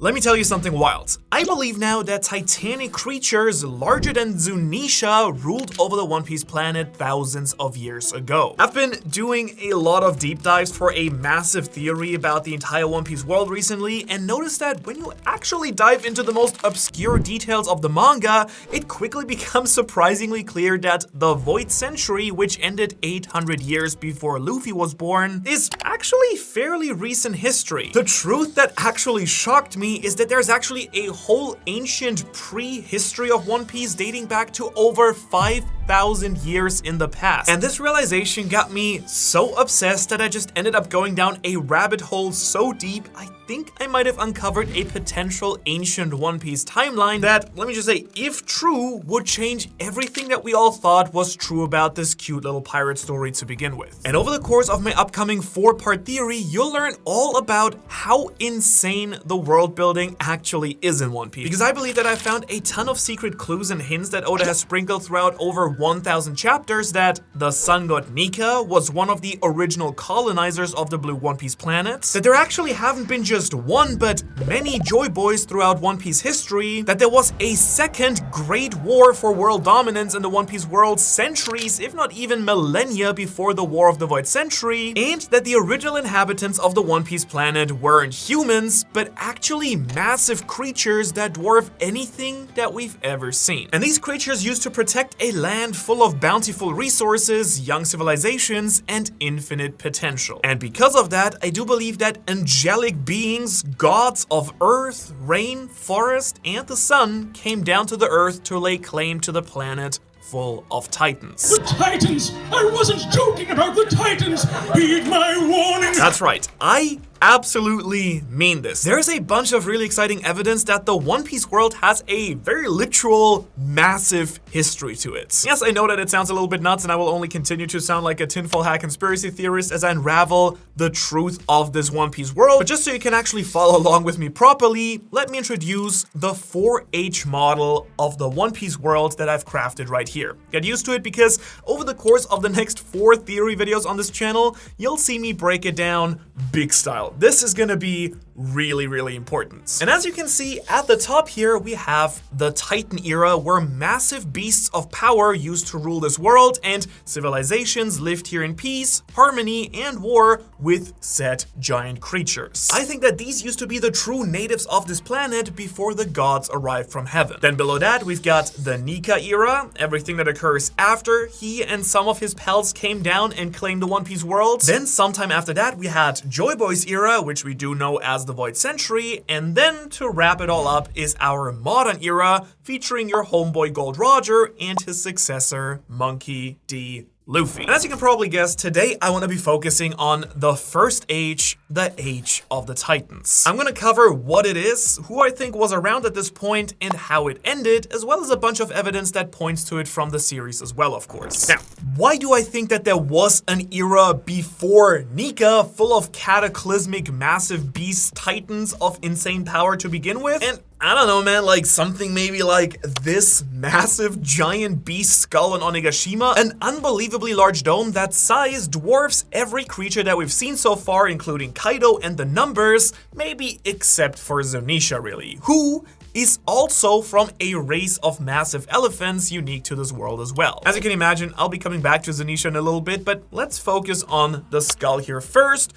Let me tell you something wild. I believe now that titanic creatures larger than Zunisha ruled over the One Piece planet thousands of years ago. I've been doing a lot of deep dives for a massive theory about the entire One Piece world recently, and noticed that when you actually dive into the most obscure details of the manga, it quickly becomes surprisingly clear that the Void Century, which ended 800 years before Luffy was born, is actually fairly recent history. The truth that actually shocked me is that there's actually a whole ancient pre-history of One Piece dating back to over 5,000 years in the past. And this realization got me so obsessed that I just ended up going down a rabbit hole so deep, I think I might have uncovered a potential ancient One Piece timeline that, let me just say, if true, would change everything that we all thought was true about this cute little pirate story to begin with. And over the course of my upcoming 4-part theory, you'll learn all about how insane the world building actually is in One Piece. Because I believe that I found a ton of secret clues and hints that Oda has sprinkled throughout over 1,000 chapters that the sun god Nika was one of the original colonizers of the Blue One Piece planet, that there actually haven't been just one but many Joy Boys throughout One Piece history, that there was a second great war for world dominance in the One Piece world centuries, if not even millennia before the War of the Void Century, and that the original inhabitants of the One Piece planet weren't humans, but actually massive creatures that dwarf anything that we've ever seen. And these creatures used to protect a land full of bountiful resources, young civilizations, and infinite potential. And because of that, I do believe that angelic beings, gods of earth, rain, forest, and the sun came down to the earth to lay claim to the planet full of titans. The Titans! I wasn't joking about the Titans! Heed my warning! That's right. I absolutely mean this. There's a bunch of really exciting evidence that the One Piece world has a very literal, massive history to it. Yes, I know that it sounds a little bit nuts, and I will only continue to sound like a tinfoil hat conspiracy theorist as I unravel the truth of this One Piece world. But just so you can actually follow along with me properly, let me introduce the 4H model of the One Piece world that I've crafted right here. Get used to it, because over the course of the next 4 theory videos on this channel, you'll see me break it down big style. This is gonna be really important. And as you can see at the top here, we have the Titan era, where massive beasts of power used to rule this world, and civilizations lived here in peace, harmony, and war with said giant creatures. I think that these used to be the true natives of this planet before the gods arrived from heaven. Then below that, we've got the Nika era, everything that occurs after he and some of his pals came down and claimed the One Piece world. Then sometime after that, we had Joy Boys era, which we do know as the Void Century, and then to wrap it all up is our modern era, featuring your homeboy Gold Roger and his successor, Monkey D. Luffy. And as you can probably guess, today I want to be focusing on the first H, the H of the Titans. I'm going to cover what it is, who I think was around at this point, and how it ended, as well as a bunch of evidence that points to it from the series as well, of course. Now, why do I think that there was an era before Nika full of cataclysmic massive beast titans of insane power to begin with? And I don't know, man, like something maybe like this massive giant beast skull on Onigashima, an unbelievably large dome that size dwarfs every creature that we've seen so far, including Kaido and the numbers, maybe except for Zunisha, really, who is also from a race of massive elephants unique to this world as well. As you can imagine, I'll be coming back to Zunisha in a little bit, but let's focus on the skull here first,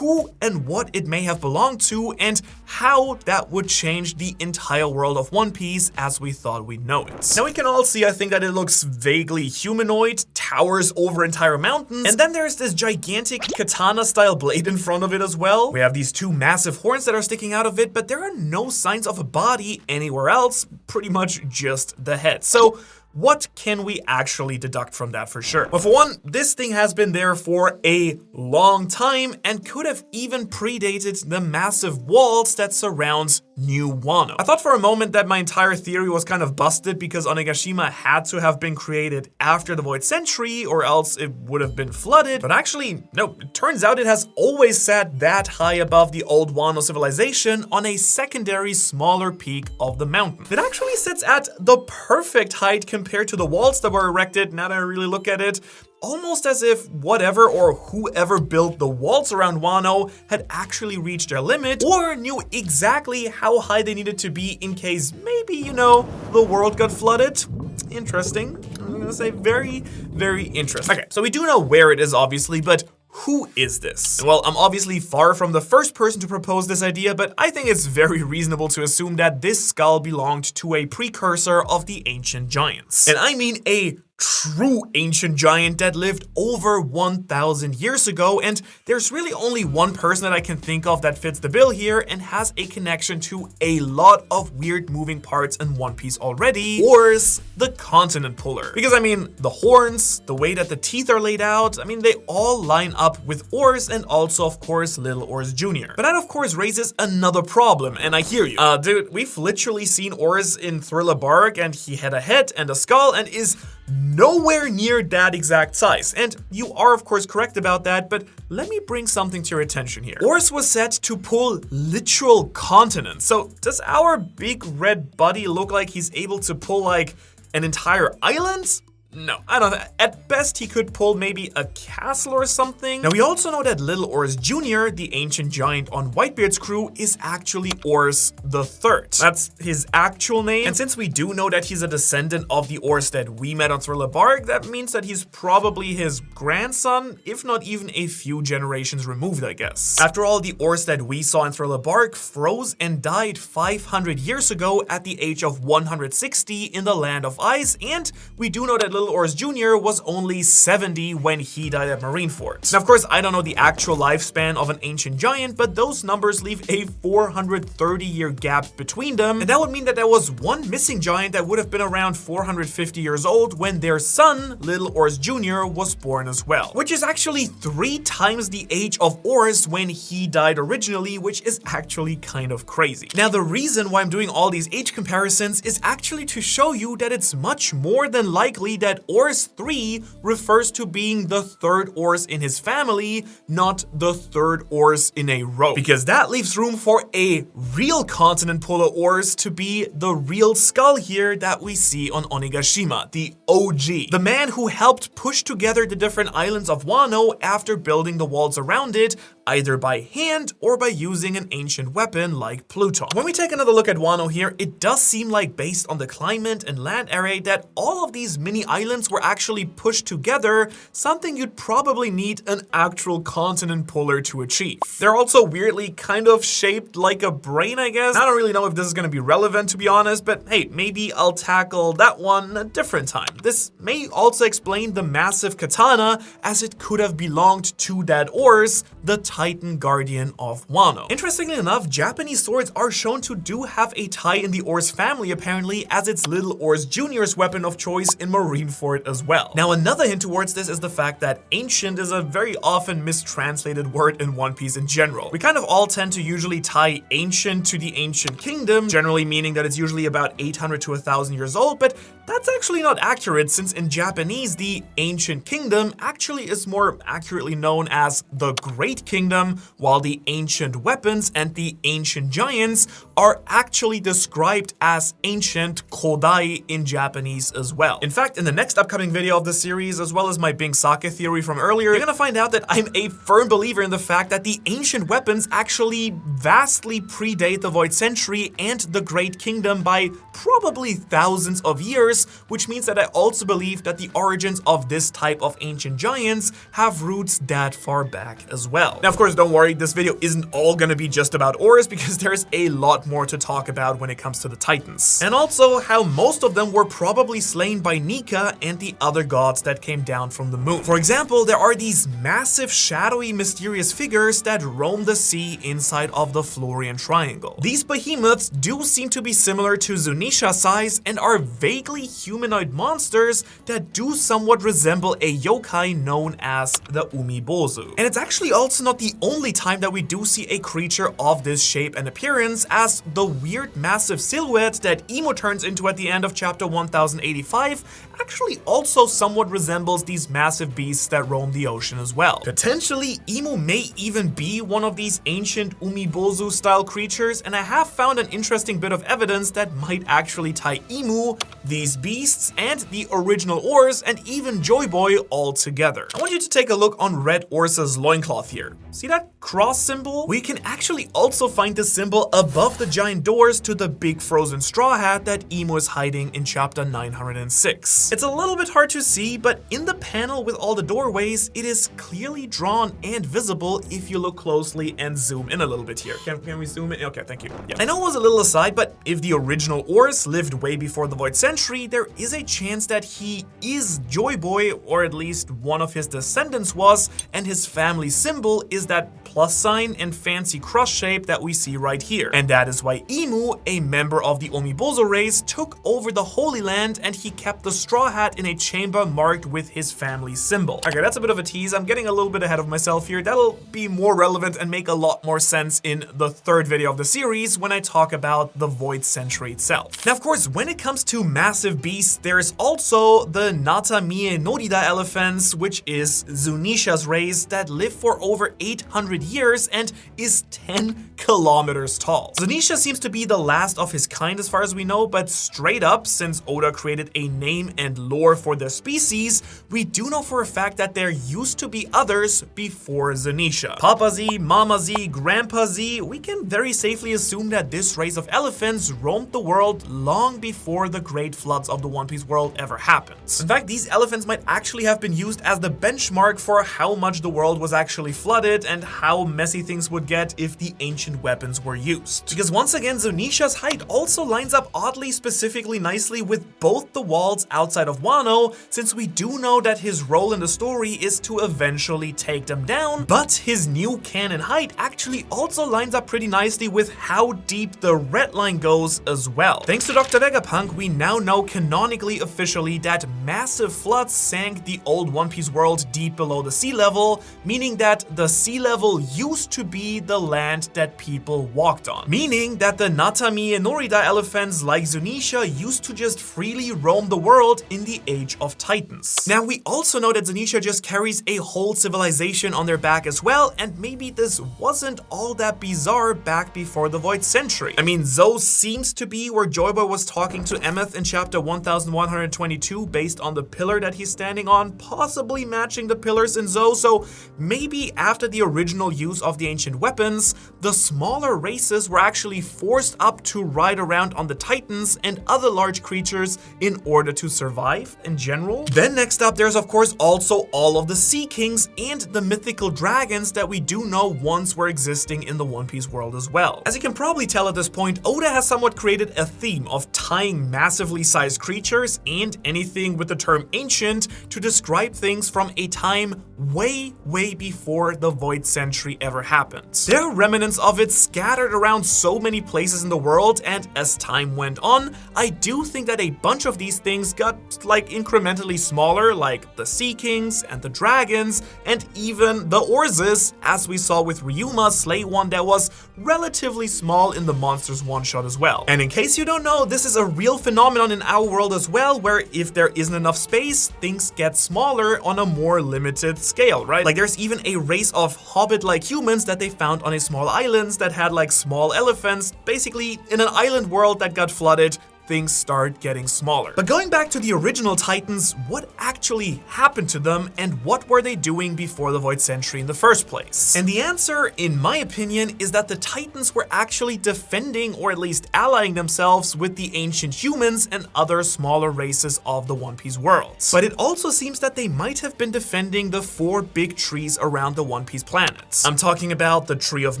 who and what it may have belonged to, and how that would change the entire world of One Piece as we thought we'd know it. Now we can all see, I think, that it looks vaguely humanoid, towers over entire mountains, and then there's this gigantic katana-style blade in front of it as well. We have these 2 massive horns that are sticking out of it, but there are no signs of a body anywhere else, pretty much just the head. So what can we actually deduct from that for sure? Well, for one, this thing has been there for a long time and could have even predated the massive walls that surround New Wano. I thought for a moment that my entire theory was kind of busted because Onigashima had to have been created after the Void Century, or else it would have been flooded. But actually, no, it turns out it has always sat that high above the old Wano civilization on a secondary, smaller peak of the mountain. It actually sits at the perfect height compared compared to the walls that were erected, now that I really look at it, almost as if whatever or whoever built the walls around Wano had actually reached their limit or knew exactly how high they needed to be in case maybe, you know, the world got flooded. Interesting. I'm gonna say very, very interesting. Okay, so we do know where it is, obviously, but who is this? Well, I'm obviously far from the first person to propose this idea, but I think it's very reasonable to assume that this skull belonged to a precursor of the ancient giants. And I mean a true ancient giant that lived over 1,000 years ago, and there's really only one person that I can think of that fits the bill here and has a connection to a lot of weird moving parts in One Piece already. Oars, the continent puller. Because I mean, the horns, the way that the teeth are laid out, I mean, they all line up with Oars and also, of course, Little Oars Jr. But that, of course, raises another problem, and I hear you. Dude, we've literally seen Oars in Thriller Bark, and he had a head and a skull and is nowhere near that exact size. And you are of course correct about that, but let me bring something to your attention here. Oars was set to pull literal continents. So does our big red buddy look like he's able to pull like an entire island? No, I don't know. At best, he could pull maybe a castle or something. Now, we also know that Little Oars Jr., the ancient giant on Whitebeard's crew, is actually Oars the Third. That's his actual name. And since we do know that he's a descendant of the Oars that we met on Thriller Bark, that means that he's probably his grandson, if not even a few generations removed, I guess. After all, the Oars that we saw in Thriller Bark froze and died 500 years ago at the age of 160 in the Land of Ice, and we do know that Little Oars Jr. was only 70 when he died at Marineford. Now, of course, I don't know the actual lifespan of an ancient giant, but those numbers leave a 430-year gap between them, and that would mean that there was one missing giant that would have been around 450 years old when their son, Little Oars Jr., was born as well, which is actually 3 times the age of Oars when he died originally, which is actually kind of crazy. Now, the reason why I'm doing all these age comparisons is actually to show you that it's much more than likely that Oars 3 refers to being the third Oars in his family, not the third Oars in a row. Because that leaves room for a real continent puller Oars to be the real skull here that we see on Onigashima, the OG. The man who helped push together the different islands of Wano after building the walls around it, either by hand or by using an ancient weapon like Pluton. When we take another look at Wano here, it does seem like based on the climate and land area that all of these mini islands were actually pushed together, something you'd probably need an actual continent puller to achieve. They're also weirdly kind of shaped like a brain, I guess. I don't really know if this is gonna be relevant, to be honest, but hey, maybe I'll tackle that one a different time. This may also explain the massive katana, as it could have belonged to that Oars, the Titan Guardian of Wano. Interestingly enough, Japanese swords are shown to do have a tie in the Oars family apparently, as it's Little Oars Jr.'s weapon of choice in Marineford as well. Now, another hint towards this is the fact that ancient is a very often mistranslated word in One Piece in general. We kind of all tend to usually tie ancient to the ancient kingdom, generally meaning that it's usually about 800 to 1,000 years old, but that's actually not accurate, since in Japanese, the ancient kingdom actually is more accurately known as the Great Kingdom, while the ancient weapons and the ancient giants are actually described as ancient Kodai in Japanese as well. In fact, in the next upcoming video of the series, as well as my Bing Sake theory from earlier, you're gonna find out that I'm a firm believer in the fact that the ancient weapons actually vastly predate the Void Century and the Great Kingdom by probably thousands of years, which means that I also believe that the origins of this type of ancient giants have roots that far back as well. Now, of course, don't worry, this video isn't all gonna be just about Oars, because there's a lot more to talk about when it comes to the Titans. And also how most of them were probably slain by Nika and the other gods that came down from the moon. For example, there are these massive, shadowy, mysterious figures that roam the sea inside of the Florian Triangle. These behemoths do seem to be similar to Zunisha size and are vaguely humanoid monsters that do somewhat resemble a yokai known as the Umibozu. And it's actually also not the only time that we do see a creature of this shape and appearance, as the weird massive silhouette that Imo turns into at the end of chapter 1085 actually also somewhat resembles these massive beasts that roam the ocean as well. Potentially, Imo may even be one of these ancient Umibozu style creatures, and I have found an interesting bit of evidence that might actually tie Imo, these these beasts and the original Ors and even Joy Boy all together. I want you to take a look on Red Orsa's loincloth here. See that cross symbol? We can actually also find the symbol above the giant doors to the big frozen straw hat that Emo is hiding in chapter 906. It's a little bit hard to see, but in the panel with all the doorways, it is clearly drawn and visible if you look closely and zoom in a little bit here. Can we zoom in? Okay, thank you. Yeah. I know it was a little aside, but if the original Ors lived way before the Void Century, there is a chance that he is Joy Boy, or at least one of his descendants was, and his family symbol is that plus sign and fancy cross shape that we see right here. And that is why Emu, a member of the Omibozo race, took over the Holy Land and he kept the straw hat in a chamber marked with his family symbol. Okay, that's a bit of a tease. I'm getting a little bit ahead of myself here. That'll be more relevant and make a lot more sense in the third video of the series when I talk about the Void Century itself. Now, of course, when it comes to massive beasts, there's also the Natamie Norida elephants, which is Zunisha's race that live for over 800 years and is 10 kilometers tall. Zunisha seems to be the last of his kind as far as we know, but straight up, since Oda created a name and lore for the species, we do know for a fact that there used to be others before Zunisha. Papa Z, Mama Z, Grandpa Z, we can very safely assume that this race of elephants roamed the world long before the great floods of the One Piece world ever happened. In fact, these elephants might actually have been used as the benchmark for how much the world was actually flooded and how messy things would get if the ancient weapons were used. Because once again, Zunisha's height also lines up oddly specifically nicely with both the walls outside of Wano, since we do know that his role in the story is to eventually take them down, but his new canon height actually also lines up pretty nicely with how deep the red line goes as well. Thanks to Dr. Vegapunk, we now know canonically officially that massive floods sank the old One Piece world deep below the sea level, meaning that the sea level used to be the land that people walked on. Meaning that the Natamie and Norida elephants like Zunisha used to just freely roam the world in the Age of Titans. Now, we also know that Zunisha just carries a whole civilization on their back as well, and maybe this wasn't all that bizarre back before the Void Century. I mean, Zo seems to be where Joy Boy was talking to Emeth in chapter 1122 based on the pillar that he's standing on, possibly matching the pillars in Zo, so maybe after the original use of the ancient weapons, the smaller races were actually forced up to ride around on the Titans and other large creatures in order to survive in general. Then next up, there's of course also all of the Sea Kings and the mythical dragons that we do know once were existing in the One Piece world as well. As you can probably tell at this point, Oda has somewhat created a theme of tying massively sized creatures and anything with the term ancient to describe things from a time way before the Void Century ever happened. There are remnants of it scattered around so many places in the world, and as time went on, I do think that a bunch of these things got like incrementally smaller, like the Sea Kings and the dragons, and even the Orzes, as we saw with Ryuma slay one that was relatively small in the Monsters one-shot as well. And in case you don't know, this is a real phenomenon in our world as well, where if there isn't enough space, things get smaller on a more limited scale, right? Like there's even a race of hobbit-like humans that they found on a small islands that had like small elephants, basically in an island world that got flooded. Things start getting smaller. But going back to the original Titans, what actually happened to them and what were they doing before the Void Century in the first place? And the answer, in my opinion, is that the Titans were actually defending or at least allying themselves with the ancient humans and other smaller races of the One Piece world. But it also seems that they might have been defending the 4 big trees around the One Piece planets. I'm talking about the Tree of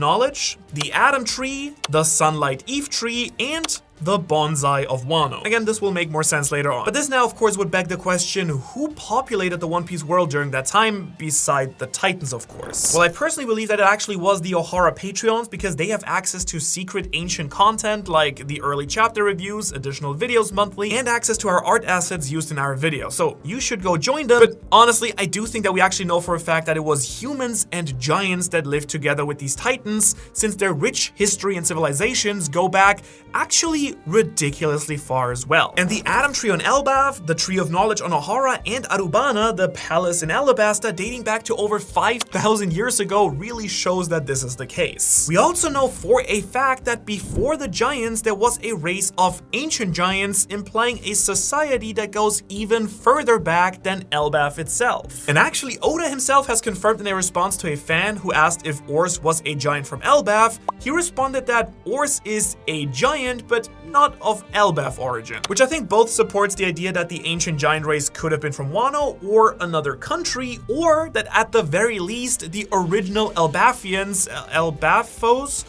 Knowledge, the Atom Tree, the Sunlight Eve Tree, and the Bonsai of Wano. Again, this will make more sense later on. But this now, of course, would beg the question, who populated the One Piece world during that time, beside the Titans, of course? Well, I personally believe that it actually was the Ohara Patreons, because they have access to secret ancient content, like the early chapter reviews, additional videos monthly, and access to our art assets used in our video. So you should go join them. But honestly, I do think that we actually know for a fact that it was humans and giants that lived together with these Titans, since their rich history and civilizations go back actually be ridiculously far as well. And the Adam tree on Elbaf, the tree of knowledge on Ohara, and Arubana, the palace in Alabasta dating back to over 5,000 years ago, really shows that this is the case. We also know for a fact that before the giants, there was a race of ancient giants, implying a society that goes even further back than Elbaf itself. And actually, Oda himself has confirmed in a response to a fan who asked if Ors was a giant from Elbaf, he responded that Ors is a giant, but not of Elbaf origin, which I think both supports the idea that the ancient giant race could have been from Wano or another country, or that at the very least, the original Elbafians, Elbafos,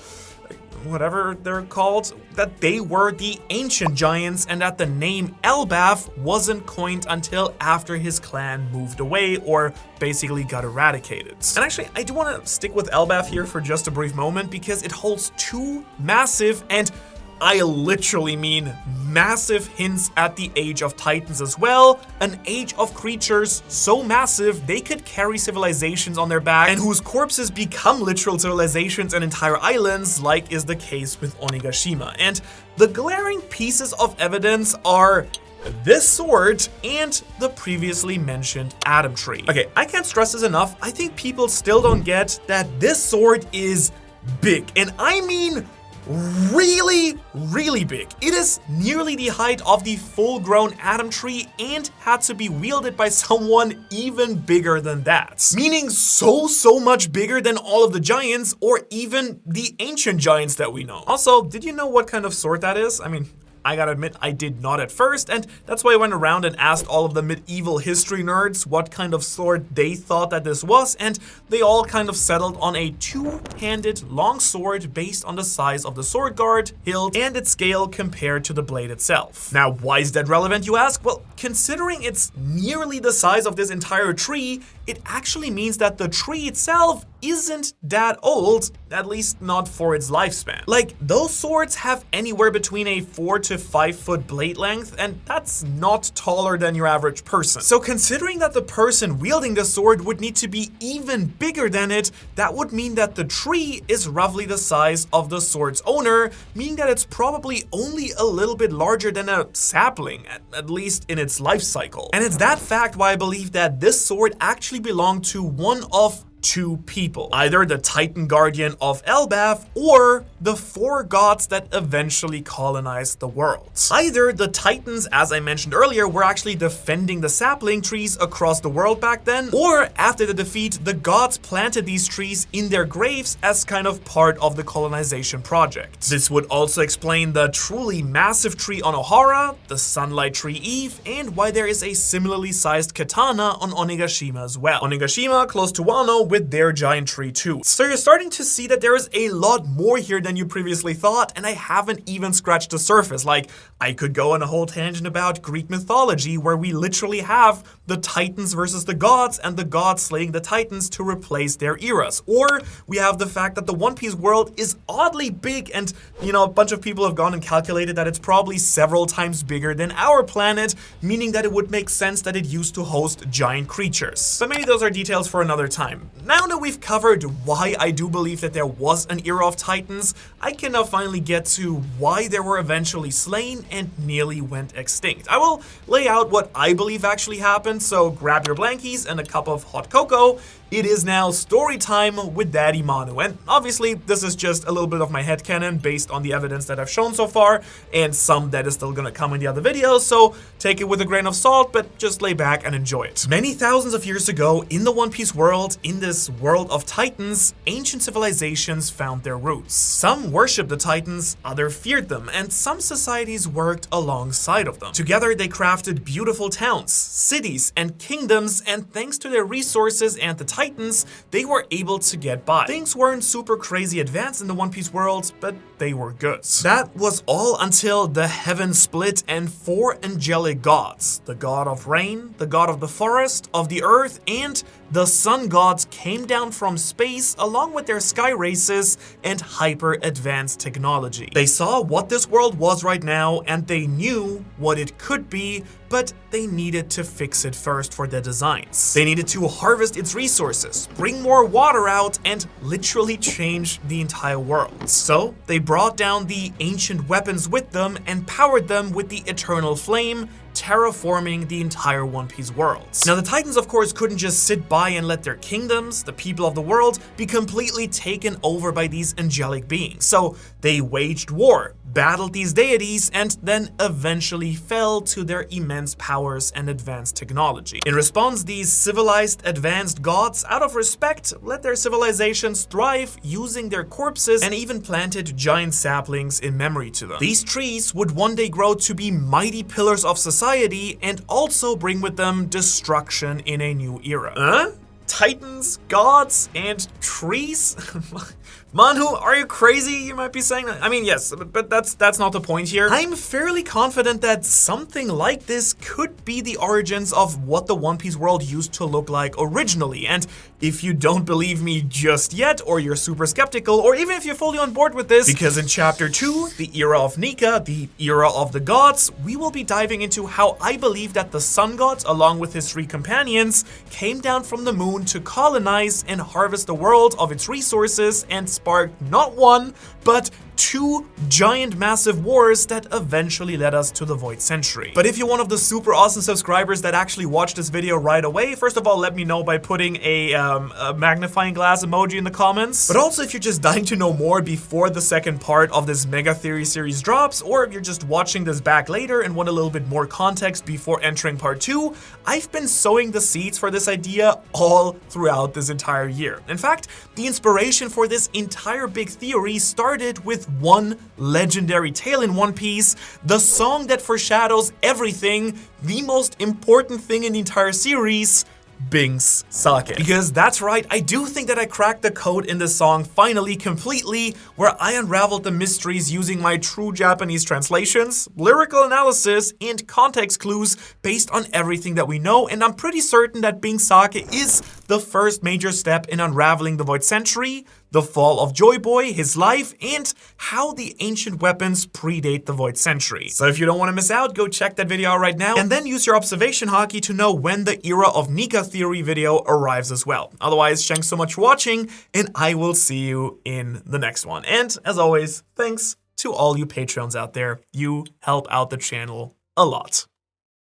whatever they're called, that they were the ancient giants and that the name Elbaf wasn't coined until after his clan moved away or basically got eradicated. And actually, I do want to stick with Elbaf here for just a brief moment because it holds two massive, and I literally mean massive, hints at the Age of Titans as well, an age of creatures so massive they could carry civilizations on their back and whose corpses become literal civilizations and entire islands, like is the case with Onigashima. And the glaring pieces of evidence are this sword and the previously mentioned Adam tree. Okay, I can't stress this enough. I think people still don't get that this sword is big, and I mean really, really big. It is nearly the height of the full-grown Adam tree and had to be wielded by someone even bigger than that. Meaning so much bigger than all of the giants or even the ancient giants that we know. Also, did you know what kind of sword that is? I mean, I gotta admit, I did not at first, and that's why I went around and asked all of the medieval history nerds what kind of sword they thought that this was, and they all kind of settled on a two-handed long sword based on the size of the sword guard, hilt, and its scale compared to the blade itself. Now, why is that relevant, you ask? Well, considering it's nearly the size of this entire tree, it actually means that the tree itself isn't that old, at least not for its lifespan. Like, those swords have anywhere between a 4 to 5 foot blade length, and that's not taller than your average person. So considering that the person wielding the sword would need to be even bigger than it, that would mean that the tree is roughly the size of the sword's owner, meaning that it's probably only a little bit larger than a sapling, at least in its life cycle. And it's that fact why I believe that this sword actually belonged to one of two people, either the Titan Guardian of Elbaf or the four gods that eventually colonized the world. Either the Titans, as I mentioned earlier, were actually defending the sapling trees across the world back then, or after the defeat, the gods planted these trees in their graves as kind of part of the colonization project. This would also explain the truly massive tree on Ohara, the Sunlight Tree Eve, and why there is a similarly sized katana on Onigashima as well. Onigashima, close to Wano, with their giant tree too. So you're starting to see that there is a lot more here than you previously thought, and I haven't even scratched the surface. Like, I could go on a whole tangent about Greek mythology where we literally have the Titans versus the gods and the gods slaying the Titans to replace their eras. Or we have the fact that the One Piece world is oddly big, and you know, a bunch of people have gone and calculated that it's probably several times bigger than our planet, meaning that it would make sense that it used to host giant creatures. But maybe those are details for another time. Now that we've covered why I do believe that there was an era of Titans, I can now finally get to why they were eventually slain and nearly went extinct. I will lay out what I believe actually happened, so grab your blankies and a cup of hot cocoa. It is now story time with Daddy Manu, and obviously this is just a little bit of my headcanon based on the evidence that I've shown so far, and some that is still gonna come in the other videos, so take it with a grain of salt, but just lay back and enjoy it. Many thousands of years ago, in the One Piece world, in this world of Titans, ancient civilizations found their roots. Some worshipped the Titans, others feared them, and some societies worked alongside of them. Together they crafted beautiful towns, cities, and kingdoms, and thanks to their resources and the Titans, they were able to get by. Things weren't super crazy advanced in the One Piece world, but they were good. That was all until the heavens split and four angelic gods, the god of rain, the god of the forest, of the earth, and the sun gods came down from space along with their sky races and hyper-advanced technology. They saw what this world was right now, and they knew what it could be, but they needed to fix it first for their designs. They needed to harvest its resources, bring more water out, and literally change the entire world. So they brought down the ancient weapons with them and powered them with the eternal flame, terraforming the entire One Piece world. Now, the Titans, of course, couldn't just sit by and let their kingdoms, the people of the world, be completely taken over by these angelic beings. So they waged war, battled these deities, and then eventually fell to their immense powers and advanced technology. In response, these civilized, advanced gods, out of respect, let their civilizations thrive using their corpses and even planted giant saplings in memory to them. These trees would one day grow to be mighty pillars of society and also bring with them destruction in a new era. Titans, gods, and trees? Manhu, are you crazy? You might be saying that. I mean, yes, but that's not the point here. I'm fairly confident that something like this could be the origins of what the One Piece world used to look like originally. And if you don't believe me just yet, or you're super skeptical, or even if you're fully on board with this, because in Chapter 2, the era of Nika, the era of the gods, we will be diving into how I believe that the sun gods, along with his 3 companions, came down from the moon to colonize and harvest the world of its resources and sparked not one, but 2 giant massive wars that eventually led us to the Void Century. But if you're one of the super awesome subscribers that actually watched this video right away, first of all, let me know by putting a magnifying glass emoji in the comments. But also, if you're just dying to know more before the second part of this Mega Theory series drops, or if you're just watching this back later and want a little bit more context before entering part 2, I've been sowing the seeds for this idea all throughout this entire year. In fact, the inspiration for this entire big theory started with one legendary tale in One Piece, the song that foreshadows everything, the most important thing in the entire series, Bing's Sake. Because that's right, I do think that I cracked the code in this song finally completely, where I unraveled the mysteries using my true Japanese translations, lyrical analysis, and context clues based on everything that we know, and I'm pretty certain that Bing's Sake is the first major step in unraveling the Void Century, the fall of Joy Boy, his life, and how the ancient weapons predate the Void Century. So if you don't want to miss out, go check that video out right now, and then use your observation hockey to know when the era of Nika Theory video arrives as well. Otherwise, thanks so much for watching, and I will see you in the next one. And as always, thanks to all you Patreons out there. You help out the channel a lot.